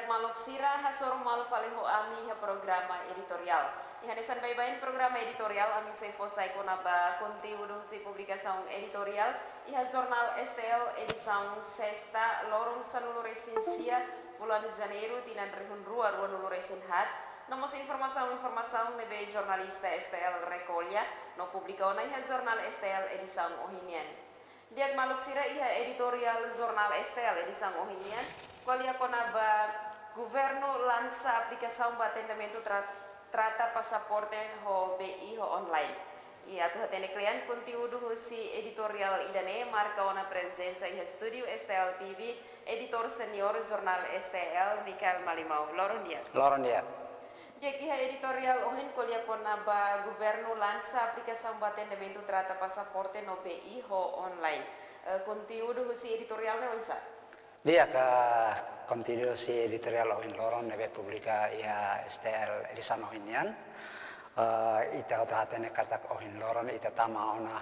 Diak maluk sira hasor mal faleho ami ha programa editorial. Ihanisan bayi-bayin programa editorial ami sefo saiko naba conteúdo si publicação editorial iha jornal STL edição sexta lorong sanulu resensia bulan Janeiro tinan rihun rua nulu resen hat. Nomos informação nebe jornalista STL recolha no publicou na iha jornal STL edição ohinian. Diak maluk sira iha editorial jornal STL edição ohinian. Qualia conaba governo lança aplicação para atendimento trata passaporte ho BI ho online. E a tua tene crian conteúdo si editorial idane marca una presença e estúdio STL TV, editor senior jornal STL Mikael Malimau. Loron dia. Dia kiha editorial ohin qualia conaba governo lança aplicação para atendimento trata passaporte no BI ho online. Conteúdo si editorial ne oisa. Dia ke kontinuasi editorial Ohin Loron nebe publika ia STL edisan Ohinian. Ita otatene katak Ohin Loron ita tama ona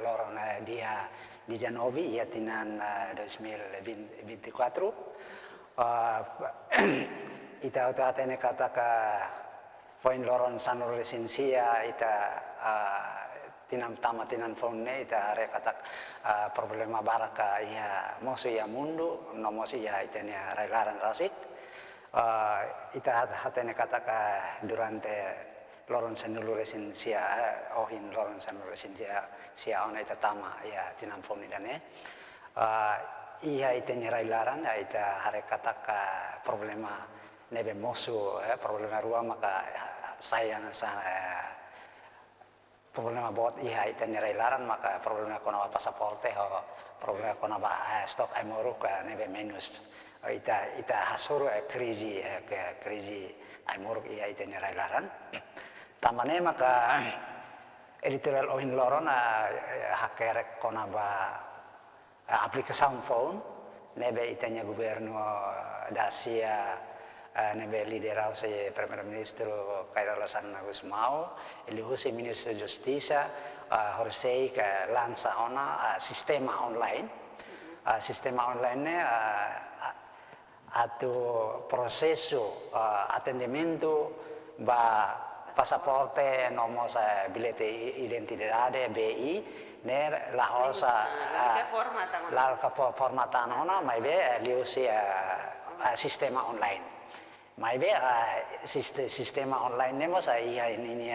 Loron dia di Janovi ia tinan 2024. Ita otatene katak Ohin Loron sanur resensia ita tinam tama tinan phone ita are katak problema baraka ia mosu ia mundu no mosu ia itenia railaran rasik ita hatene katak durante loron sanulu resensia ohin loron sanulu resensia sia ona ita tama ia tinam phone dane ia itenia railaran ita are katak problema nebe mosu problema rua maka saya problema bot iha ita nirai laran maka problema kona pasaporte ho problema kona stok aimoruk nebe menus ita hasuru krisi aimoruk iha ita nirai laran tamane maka editorial Ohin Loron hakerek kona aplikasi phone nebe itanya governo dasia nebe liderau se Premier Ministro Kairalasan Agus Mau elihusi Ministro Justiça horsei ke lansa ona sistema online ne atau proseso atendimento ba pasaporte nomos bilete identidade BI ne la osa la formatan ona mai be elihusi sistema online. Maibe sistema online nemos ia ini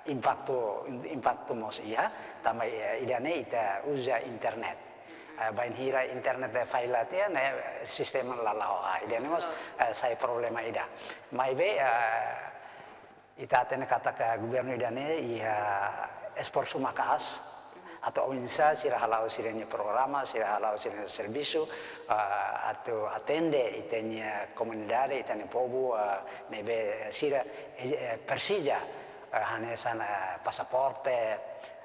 impacto mos ia tamai idane ita usa internet bain hira internet file atia ne sistema lalao idane mos sai problema ida maibe ita tene kata ke gubernur idane ia ekspor sumakas atau insa sira halau sirenya programa sira halau sirenya servisu atau atende itenya komunidade itanya pobu nebe sira persija hanesan pasaporte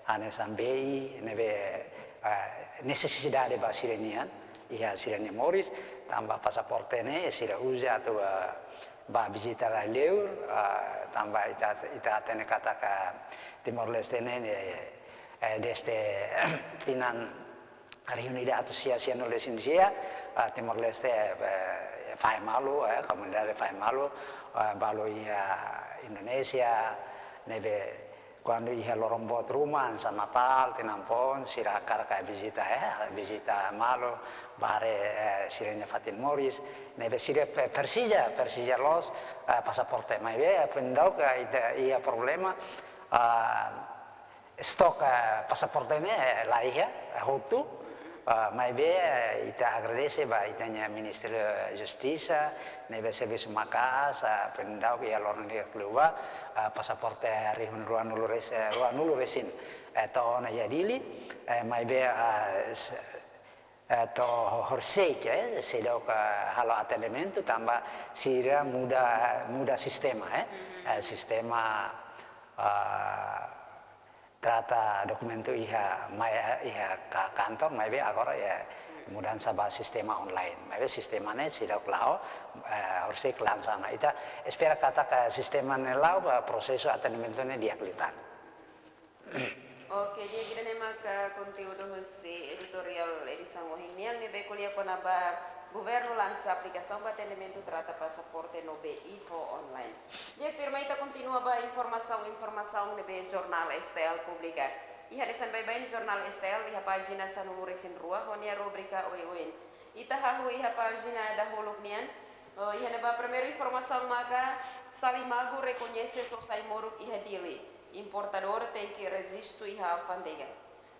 hanesan BI nebe necessidade ba sirenya ia sirenya moris tambah pasaporte ne sira uja atau ba visita la leur tambah ita atene kata ka Timor Leste ne desde tinan reunida atau sia-sia nulis Indonesia Timor Leste fai malu komunidade fai malu balu ia Indonesia nebe quando ia lorong buat rumah san Natal tinampon sirakar ka visita malu bare sirenya Fatin Morris nebe sire Persija los pasaporte mai be pendau ka ia problema stok pasaporte ne laia hotu mai be ita agradece ba itanya Ministro Justiça nebe serviço makas pendau ya lorong dia keluar pasaporte rihun ruan nulu resin to na ya dili mai be to horsei sedau ka halo atendimento tambah sira muda sistema sistema trata dokumento iha ka kantor mai be agora ya mudan sabah sistema online mai be sistemane sida klao horsei klansana ita espera kata ka sistema ne lau proseso atendimento ne diaklitan. Oke, dia kita nemak conteúdo si editorial edição ohinian nebe kuliah konaba governo lança aplicação para atendimento trata passaporte no BIFO online. Dia turma ita continua ba informação nebe jornal STL publica. Iha desan bye-bye jornal STL iha pagina sa numero sin rua honia rubrika oi. Ita hahu iha pagina dahulu nian. Iha neba primeiro informação maka Salimago reconhece Sosai Moruk iha dili. Importador tem que resistir iha alfândega.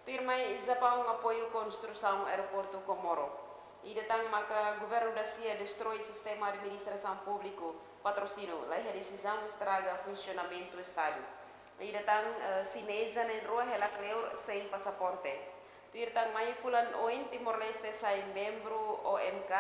Turma izapa apoio construção aeroporto Comoro. E datang maka governo da CIA destrói sistema de administração público patrocínio. Lá a decisão estraga funcionamento do Estado. E datang sinesa nem rua ela cleur sem passaporte. Tuirtang mai fulan oin Timor-Leste sai membro OMK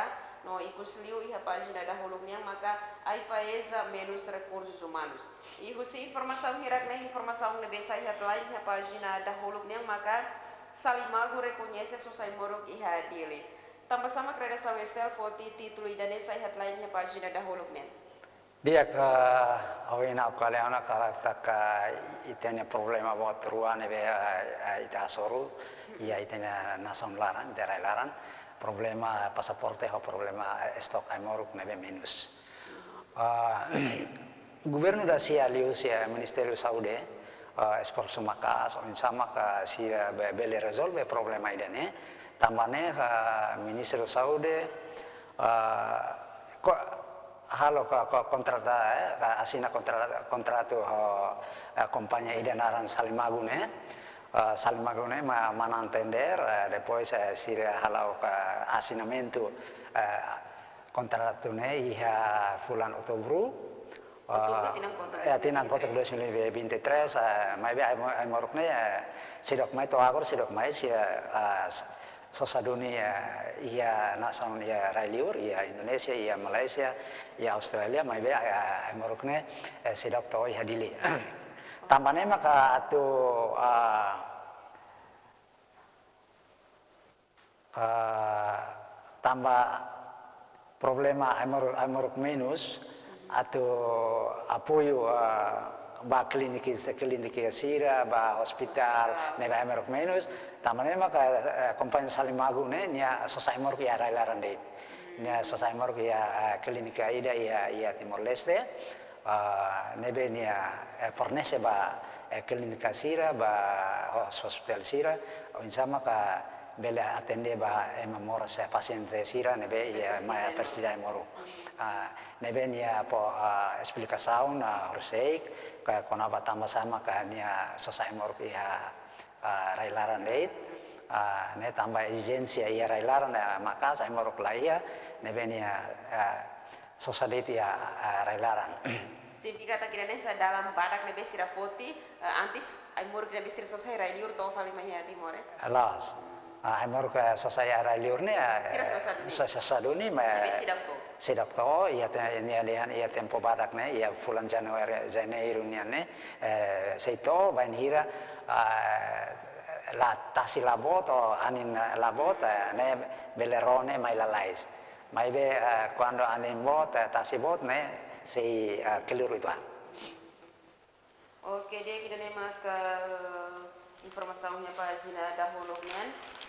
no ikusliu iha página da holungnya maka aifaeza menos recursos humanos. E husi informação hirak na informação na besa iha lain iha página da holungnya maka Salimago reconhece Sosai Moruk iha dili. Tambah sama kredensial Estel Foti título idanesa headline nya pagina dahulu nen. Dia ke awina kaliana ka itenya problema buat ruan be ita soru ia itenya nason laran daerah laran problema pasaporte ho problema stok amoruk nebe minus. Gubernur da sia lius ya Ministerio Saudi ekspor sumaka so insama ka sia bele resolve problema idane. Tambahnya Minister Saudi halo kontrata asina kontratu kompanya idanaran Salimagune Salimagune manantender depois sira halau ka asinamento kontratune iha fulan Oktober tinang kontrak 2023 mai ai morokne sidok mai to agor sidok mai sia Sosaduni ia nasional ia Railiur, ia Indonesia, ia Malaysia, ia Australia, mai be Morokne sidok to ia dili. Tambahnya maka atu tambah problema Morok minus atau apoio ba klinik sira ba hospital neba Morok minus. Tamane maka kompanya Salimago ne nia Sosai Morok ya railaran de nia Sosai Morok ya klinika ida ya Timor Leste nebe nia fornece ba klinika sira ba hospital sira insama ka bela atende ba emamora sa paciente sira nebe ya ma persida Morok nebe nia po explicação horseik ka konaba tambah sama ka nia Sosai Morok ya railaran deit ne tambah exigensia ia railaran maka saya morok laia ne benia society ya railaran Significa kira nesa dalam badak nebe sira foti antis ai morok nebe sira sosai railiur to fali mahia timore alas ai morok sosai railiur ne sira saduni ma sidak to ia ia tempo badak ne ia bulan Januari ne seito banhira la tasi labot o anin labot ne belerone mai lalais mai be quando anin bot tasi bot ne si keliru itu. Oke dia kita nemak informasinya pagina dahulu nian.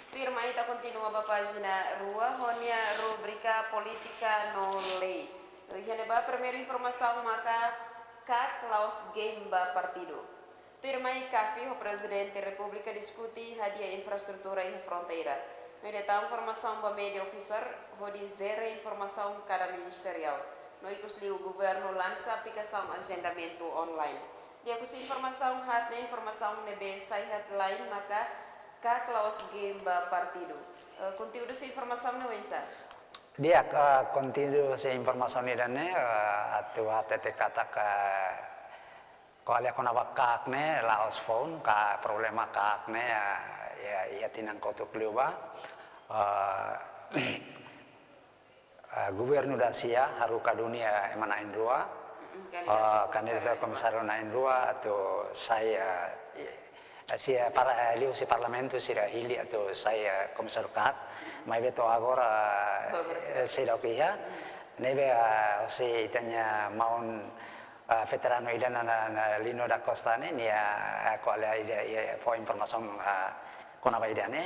Firma ita continua ba pagina rua honia rubrika politika no lei. Hene ba primeiro informação maka Klaus Gemba partido. Firmai Kafi, o presidente da República discute hadiah infraestrutura e fronteira. Mediante informação para media officer, pode zero informação cada ministerial. No ikusli o governo lança aplicação agendamento online. Dia kusi informação hatna informação nebe sai headline maka Klaus Gemba partido. Conteúdo se informação no ensa. Dia conteúdo se informação ni dane atu hatete kata ka kalau aku nak kak ne laos phone ka problema kak ne ya tinang kotuk liuba gubernur Asia haruka dunia emana indua kandidat komisario na indua atau saya para liu si parlamento sira hili atau saya komisario kak mai beto agora sedokia nebe si tanya maun veterano idana na Lino da Costa ne nia quale ida po informação konaba idane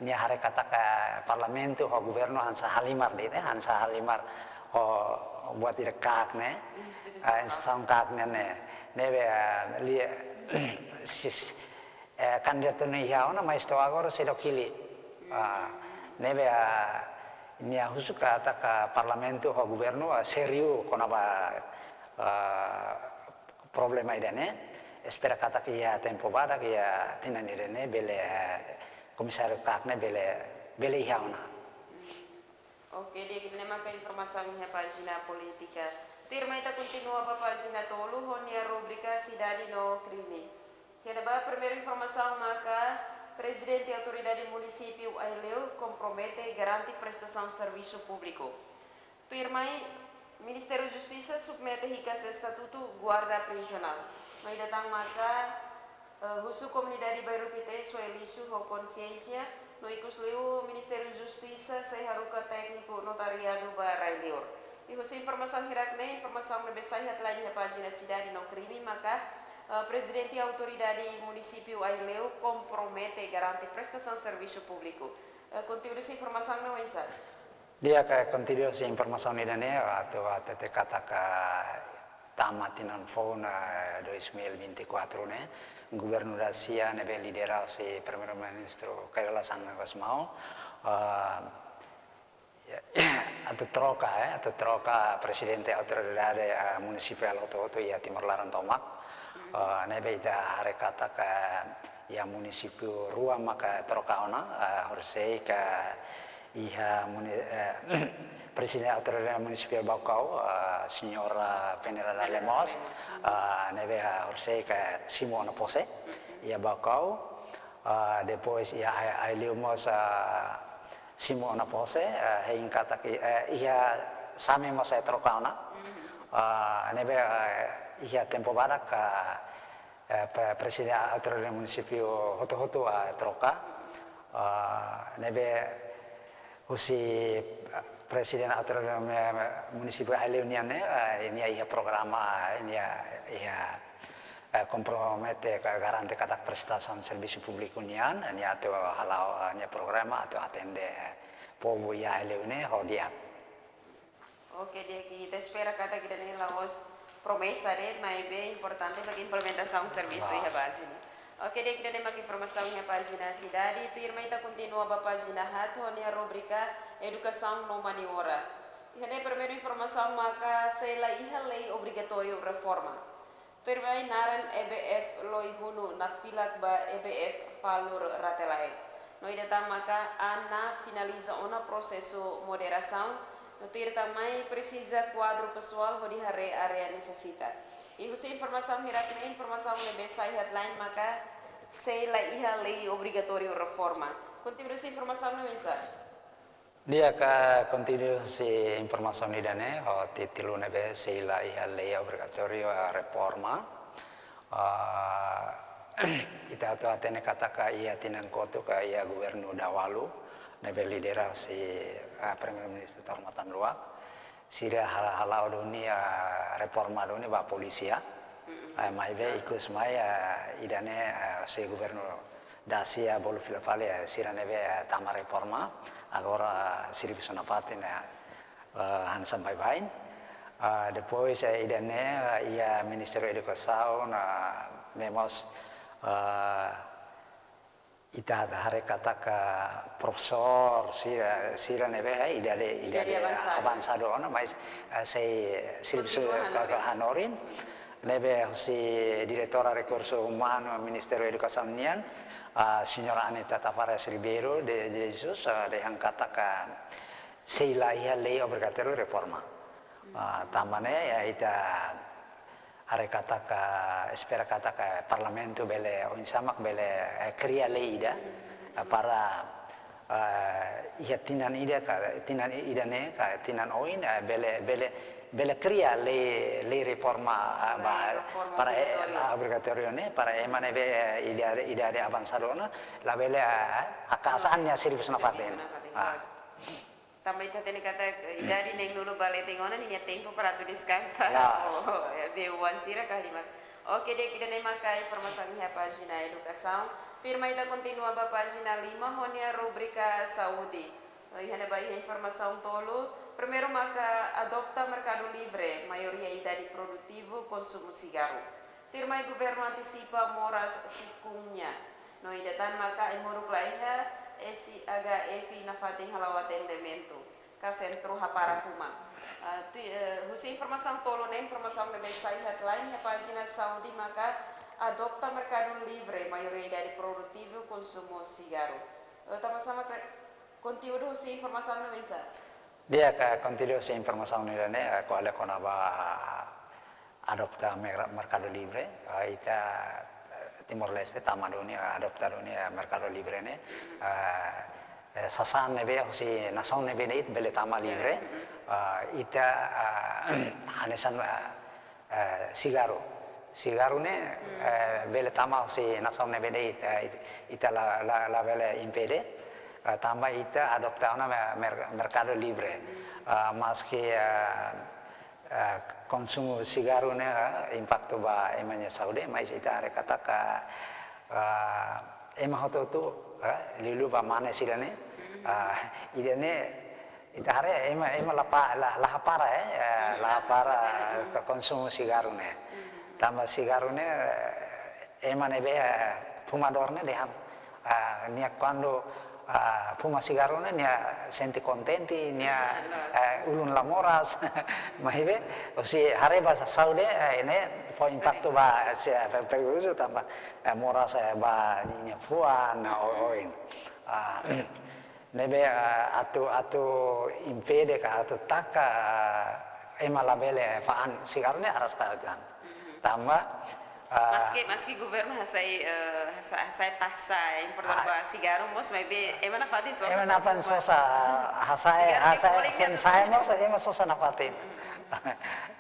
ini hari kata ke parlamentu ho gubernur Hansa Halimar deh Hansa Halimar ho buat tidak kak ne institusi kak ne nebe li kandidat ini ya ona mais to agora se do kili nebe ini khusus kata ke parlamentu ho gubernur serius konaba problema idane espera kata kia tempo bada kia tinan idane bele komisario kakne bele ihauna. Oke, dia kita maka informasinya pagina politika. Tirma ita continua ba pagina tolu honia rubrica cidade no crime. Kena ba primeiro informação maka presidente e autoridade município Aileu compromete garante prestação de serviço público. Tirmai Ministério da Justiça submete hikaz estatuto guarda prisional. Mai datang maka husu komunidade baru pite sua elisu ho consciência no ikusliu Ministério da Justiça se haruka técnico notariado barailior. E husu informação hirakne informação lebih sahihat lain ya pagina cidade no crime maka presidente e autoridade município Aileu compromete garante prestação de serviço público. Conteúdo dessa informação não é exato. Dia ke continuasi informasi ini atau kata ke tamatinan fauna 2024 ne gubernur Asia nebe lidera si primer ministro Kaila Santos mau atau troca presidente autoridade municipal atau ya Timor Laran Tomak nebe ida hari kata ke ya municipio ruang maka troca ona harus ke iha Presiden Autoridade Municipal Bacau, Signora Peneira Lemos, neve orsei ke Simona Pose, ia Bacau, depois ia Ailiumos Simona Pose, hingga kata ia sami mos trocauna, neve ia tempo barak Presiden Autoridade Municipal Hoto troca, neve usi Presiden Autoridade Municipal Ailuniane ini ia programa ini ia compromete garante kata prestação de serviço público nian ini atau halau ini programa atau atende povo ia Aileune hodiak. Oke, dia kita espera kata kita nih laos promesa deh, mas bem importante bagi implementação serviço ia base. Oke, dia kita nembak informasinya pagina cidade. Itu irmã kita continua ba pagina hatu a rubrica educação no maniora. Ini primeiro informação maka sela iha lei obrigatório reforma. Tu irmã naran EBF loi hunu nak filak ba EBF falur ratelai. Noi datang maka ana finaliza ona processo moderação. No tu também precisa quadro pessoal hodi hare area necessita. E essa informação hirakne informação lebih sai headline maka sela iha lei obrigatório reforma. Continua essa informação no mensagem. Dia ke continuasi informasi ini dane titilu nebe sela iha lei obrigatório reforma. Ita tu atene kata ka ia tinan kotu ka ia gubernur Dawalu nebe lidera si Premier Minister Hormatan Luak. Sira halau dunia reforma dunia ba polisia mai be ikut semaya idane se gubernur Dacia bolu filafale sira nebe tama reforma agora siri bisona patin hansan bye bye depois idane ia Ministério Educação nemos ita hari kata ke profesor sira nebe idade avanzado ona mas sei serviço ke Hanorin nebe si diretora recurso humano Ministério Educação nian Signora Anita Tavares Ribeiro de Jesus de yang kata ke sela iha lei obrigatório reforma tamane ya ita hari kata ke espera kata ke parlamento bele onsamak bele kria leida para tinan ida tinan idane tinan oin bele kria le reforma para obligatorio ne para emane be ida avanzado na la bele akasannya service nafaten também tá tendo kata idade nem lulu balai tengona nem tempo para tu descansar. Be wansira kalima. Oke, dek, kita maka informasinya pagina educação. Firma ita continua ba pagina 5, honia rubrica saúde. Ihana ba informação tolo. Primeiro maka adopta mercado livre, maioria idade produtivo, consumo cigarro. Firma governo antecipa moras sikunnya. No idatan maka imoruk laiha SHF na fating halau atendimento. Ka sentro hapara fuma. Husi informação tolo na informação na mensagem headline na página saúde maka adopta mercado livre, maioria idade produtivo, consumo cigarro. Sama-sama conteúdo husi informação na mensagem. Dia ka conteúdo husi informação na ne ko ale kona ba adopta mercado libre ita Timor Leste tamaduni adopta dunia mercado libre ne sasan nebe husi nasaun nebe ne bele tama libre ita hanesan sigaro ne bele tama husi nasaun nebe ne ita la bele impede tambah ita adopta una mercado libre maski konsumo sigaro ne impacto ba emanya Saudi mais ita are kata ka ema hoto tu lilu ba mane silane idene ita are ema la para ka konsumo sigaro ne tama sigaro ne ema ne be fumador ne deham nia quando fuma sigaro ne nia senti contenti nia ulun lamoras mahibe osi hareba saude ene po impacto ba perguso tamba moras ba nia fuan oin nebe atu impede ka atu taka ema labele faan sigaro ne aras ka tamba Maski governo hasai paksa impor ba sigaro mos mai be emana fati sosa emana fan sosa hasai fen sai mos ema sosa na fati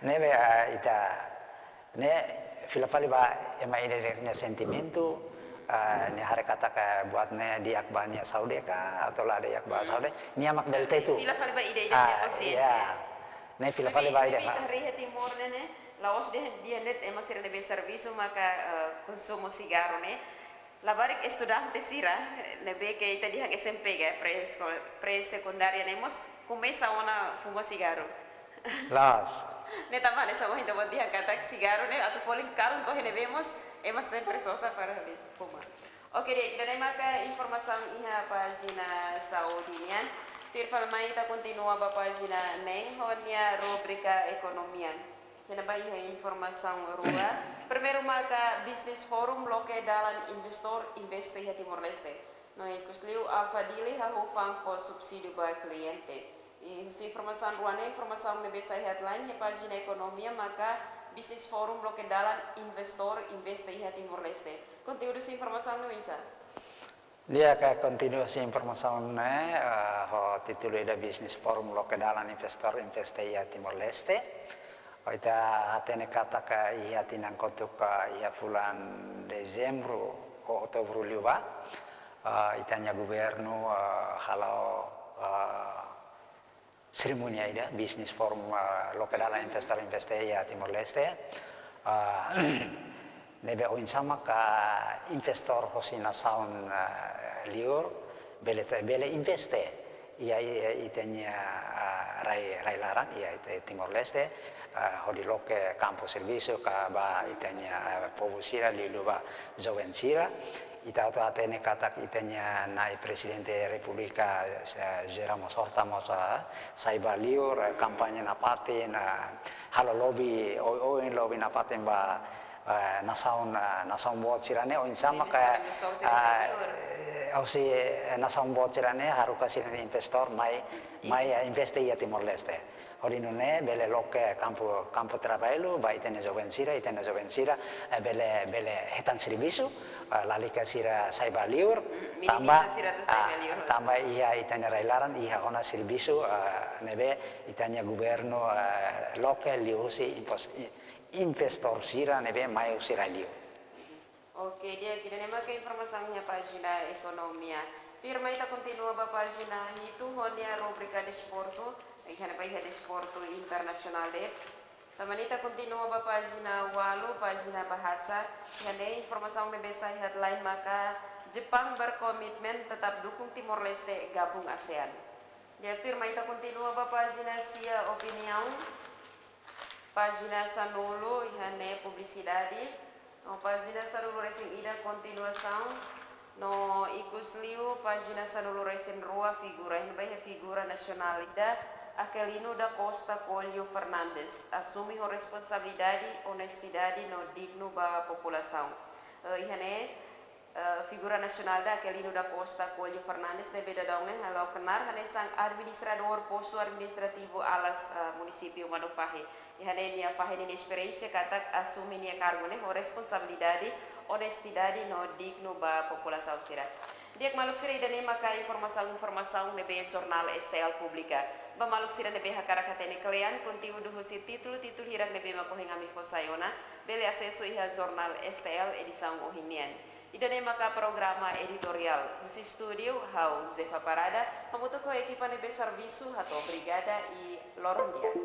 nebe ita ne filafali ba ema ide sentimento ne hari kata ka buat ne di akbanya Saudi ka atau la di akba Saudi ni amak del tetu filafali ba ide konsiensia ne filafali ba ide hari timor ne laos dia net ema sira de serviço maka consumo cigarro ne la barik estudante sira ne be que ita dia SMP ga pre secundaria ne mos começa ona fuma cigarro las ne tamane sa hinda bo dia kata cigarro ne atu foling caro to ne vemos ema sempre sosa para fumar. Oke dia kita maka informasi iha pagina saudinian tirfal mai ta continua ba pagina neng honia rubrica economia. Kena bayi informação rua. Primeiro marca Business Forum loke dalan investor investe ya Timor Leste. No ikusliu alfadili ha hufang for subsídio ba cliente. E se informação rua ne informação me besa headline ya pagina ekonomia maka Business Forum loke dalan investor investe ya Timor Leste. Conteúdo se informação no isa. Dia ka continuasi informação ne ho titulo da Business Forum loke dalan investor investe ya Timor Leste. Ita atene kata ka ia tinang kotuk ia bulan Desember o Oktober liuba itanya governo halau seremoni ida Business Forum lokal investor ya Timor Leste nebe oin sama ka investor hosina saun liur bele investe ia itanya rai larang ia Timor Leste hodi loke campo servicio ka ba itanya pobusira li luba jovensira ita to atene katak itanya nai presidente republika Geramo Sorta mosa saiba liur kampanye napatin halo lobby oin lobby napatin ba nasaun buat sirane oin sama ka ausi nasaun buat sirane haruka sirane investor mai investe ya Timor Leste Orinone bele loke campo trabalho ba itene jovensira bele hetan serviço lalika sira saiba liur tambah ia itanya railaran ia ona serviço nebe itanya governo loke liusi investor sira nebe mai sira liur. Oke, dia kita nema ke informasinya pagina ekonomia. Firma ita continua ba pagina itu honia rubrica desporto. Ihana ba iha desporto internacional de Tamanita continua ba página 8, página bahasa. Ihane informasi membesa headline maka Jepang berkomitmen tetap dukung Timor Leste gabung ASEAN. Jadi kita continua ba página sia opinião. Página sanulu ihane publicidade. No página sanulu racing ida continuação. No ikusliu página sanulu racing rua figura ini baik figura nasional ida. Aquilino da Costa Coelho Fernandes assume a responsabilidade e honestidade no digno da população. Ihane figura nacional da Aquilino da Costa Coelho Fernandes deve dar halau kenar hane sang administrador posto administrativo alas município Manofahe. Ihane nia fahe ni experiência katak assume nia cargo ne o responsabilidade honestidade no digno da população sira. Dia maluk sira idane maka informasi nebe jornal STL Publika. Ba maluk sira nebe hakara katene kalian conteúdo husi título hirang nebe makohingami fosayona bele acesso iha jornal STL edição ohinian. Idane maka programa editorial husi studio hau Zefa Parada memutuh ko ekipa nebe serviço hato brigada e lorondia.